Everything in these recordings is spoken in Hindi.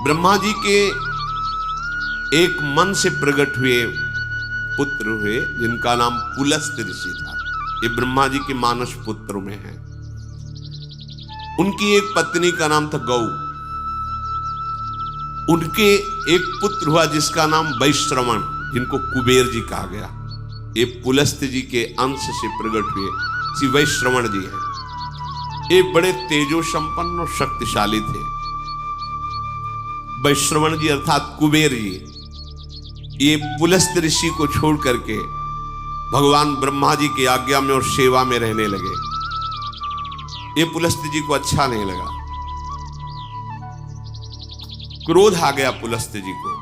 ब्रह्मा जी के एक मन से प्रकट हुए पुत्र हुए जिनका नाम पुलस्त्य ऋषि था। ये ब्रह्मा जी के मानस पुत्रों में है। उनकी एक पत्नी का नाम था गौ। उनके एक पुत्र हुआ जिसका नाम वैश्रवण, जिनको कुबेर जी कहा गया। ये पुलस्त्य जी के अंश से प्रकट हुए श्री वैश्रवण जी हैं। ये बड़े तेजो संपन्न और शक्तिशाली थे। वैश्रवण जी अर्थात कुबेर जी ये पुलस्त्य ऋषि को छोड़ करके भगवान ब्रह्मा जी की आज्ञा में और सेवा में रहने लगे। ये पुलस्त्य जी को अच्छा नहीं लगा, क्रोध आ गया पुलस्त्य जी को।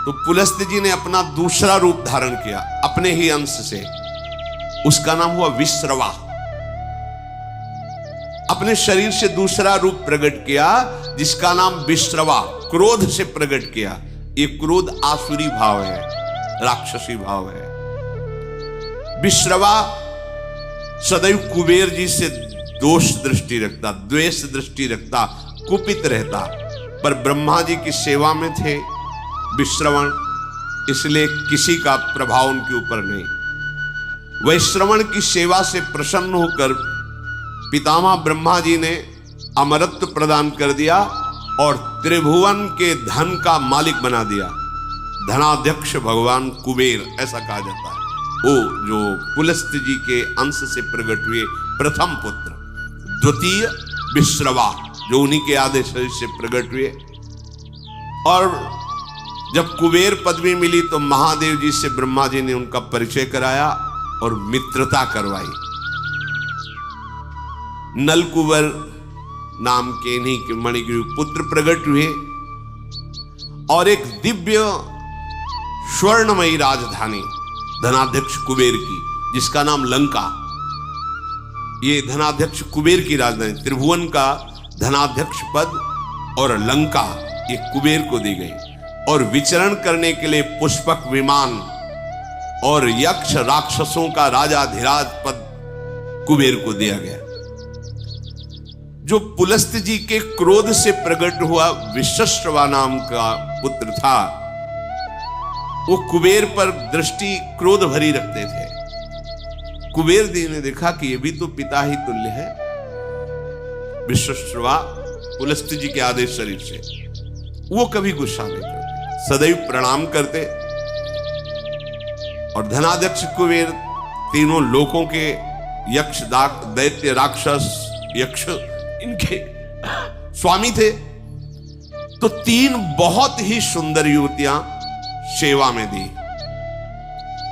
तो पुलस्त्य जी ने अपना दूसरा रूप धारण किया अपने ही अंश से। उसका नाम हुआ विश्रवा। अपने शरीर से दूसरा रूप प्रकट किया जिसका नाम विश्रवा, क्रोध से प्रकट किया। ये क्रोध आसुरी भाव है, राक्षसी भाव है। विश्रवा सदैव कुबेर जी से दोष दृष्टि रखता, द्वेष दृष्टि रखता, कुपित रहता, पर ब्रह्मा जी की सेवा में थे विश्रवण, इसलिए किसी का प्रभाव उनके ऊपर नहीं। वैश्रवण की सेवा से प्रसन्न होकर पितामह ब्रह्मा जी ने अमरत्व प्रदान कर दिया और त्रिभुवन के धन का मालिक बना दिया। धनाध्यक्ष भगवान कुबेर ऐसा कहा जाता है। वो जो पुलस्त्य जी के अंश से प्रकट हुए प्रथम पुत्र, द्वितीय विश्रवा जो उन्हीं के आदेश से प्रकट हुए। और जब कुबेर पदवी मिली तो महादेव जी से ब्रह्मा जी ने उनका परिचय कराया और मित्रता करवाई। नलकुबर नाम के इन्हीं के मणिग्रीव पुत्र प्रकट हुए और एक दिव्य स्वर्णमयी राजधानी धनाध्यक्ष कुबेर की, जिसका नाम लंका। ये धनाध्यक्ष कुबेर की राजधानी, त्रिभुवन का धनाध्यक्ष पद और लंका ये कुबेर को दी गई। और विचरण करने के लिए पुष्पक विमान और यक्ष राक्षसों का राजाधिराज पद कुबेर को दिया गया। जो पुलस्त्य जी के क्रोध से प्रकट हुआ विश्रवा नाम का पुत्र था, वो कुबेर पर दृष्टि क्रोध भरी रखते थे। कुबेर जी ने देखा कि ये भी तो पिता ही तुल्य है। विश्रवा पुलस्त्य जी के आदेश शरीर से, वो कभी गुस्सा नहीं करते, सदैव प्रणाम करते। और धनाध्यक्ष कुबेर तीनों लोकों के यक्ष, दैत्य, राक्षस, यक्ष इनके स्वामी थे। तो तीन बहुत ही सुंदर युवतियां सेवा में दी।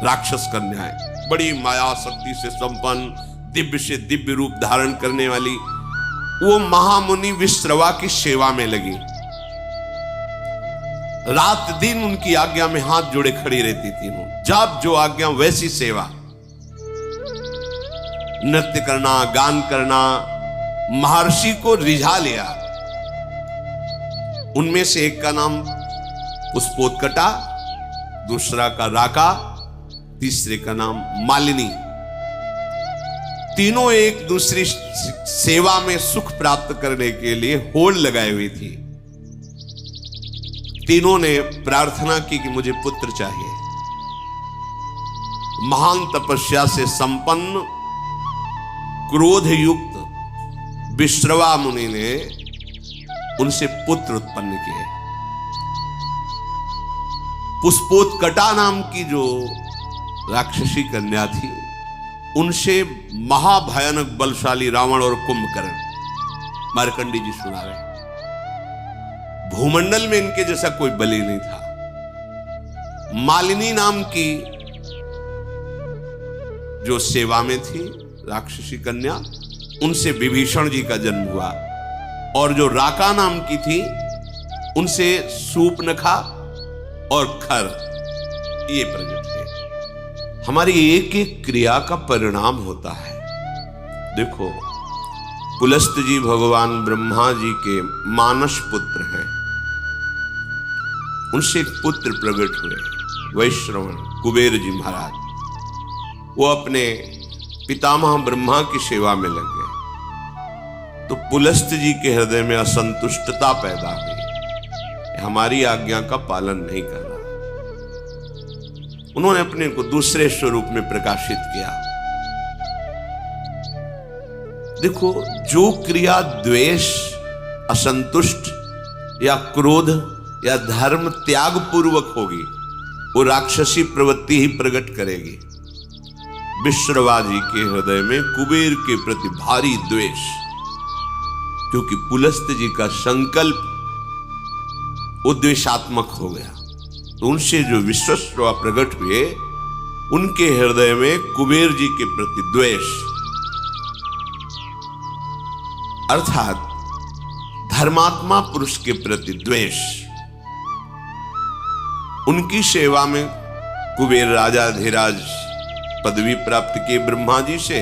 राक्षस कन्याएं, बड़ी माया शक्ति से संपन्न, दिव्य से दिव्य रूप धारण करने वाली, वो महामुनि विश्रवा की सेवा में लगी। रात दिन उनकी आज्ञा में हाथ जोड़े खड़ी रहती तीनों। जब जो आज्ञा वैसी सेवा, नृत्य करना, गान करना, महर्षि को रिझा लिया। उनमें से एक का नाम पुष्पोत्कटा, दूसरा का राका, तीसरे का नाम मालिनी। तीनों एक दूसरी सेवा में सुख प्राप्त करने के लिए होड़ लगाई हुई थी। तीनों ने प्रार्थना की कि मुझे पुत्र चाहिए। महान तपस्या से संपन्न क्रोध युक्त विश्रवा मुनि ने उनसे पुत्र उत्पन्न किए। पुष्पोत्कटा नाम की जो राक्षसी कन्या थी, उनसे महाभयानक बलशाली रावण और कुंभकर्ण, मार्कंडी जी सुना रहे, भूमंडल में इनके जैसा कोई बलि नहीं था। मालिनी नाम की जो सेवा में थी राक्षसी कन्या, उनसे विभीषण जी का जन्म हुआ। और जो राका नाम की थी, उनसे सूपनखा और खर ये प्रकट हुए। हमारी एक एक क्रिया का परिणाम होता है। देखो, पुलस्त्य जी भगवान ब्रह्मा जी के मानस पुत्र हैं। उनसे एक पुत्र प्रकट हुए वैश्रवण कुबेर जी महाराज। वो अपने पितामह ब्रह्मा की सेवा में लग गए। तो पुलस्त्य जी के हृदय में असंतुष्टता पैदा हुई। हमारी आज्ञा का पालन नहीं कर रहा। उन्होंने अपने को दूसरे स्वरूप में प्रकाशित किया। देखो, जो क्रिया द्वेष, असंतुष्ट या क्रोध या धर्म त्याग पूर्वक होगी, वो राक्षसी प्रवृत्ति ही प्रकट करेगी। विश्रवा जी के हृदय में कुबेर के प्रति भारी द्वेष, क्योंकि पुलस्त जी का संकल्प उद्वेशात्मक हो गया। तो उनसे जो विश्वश्रवा प्रकट हुए, उनके हृदय में कुबेर जी के प्रति द्वेष, अर्थात धर्मात्मा पुरुष के प्रति द्वेष। उनकी सेवा में कुबेर राजा धीराज पदवी प्राप्त किए ब्रह्मा जी से,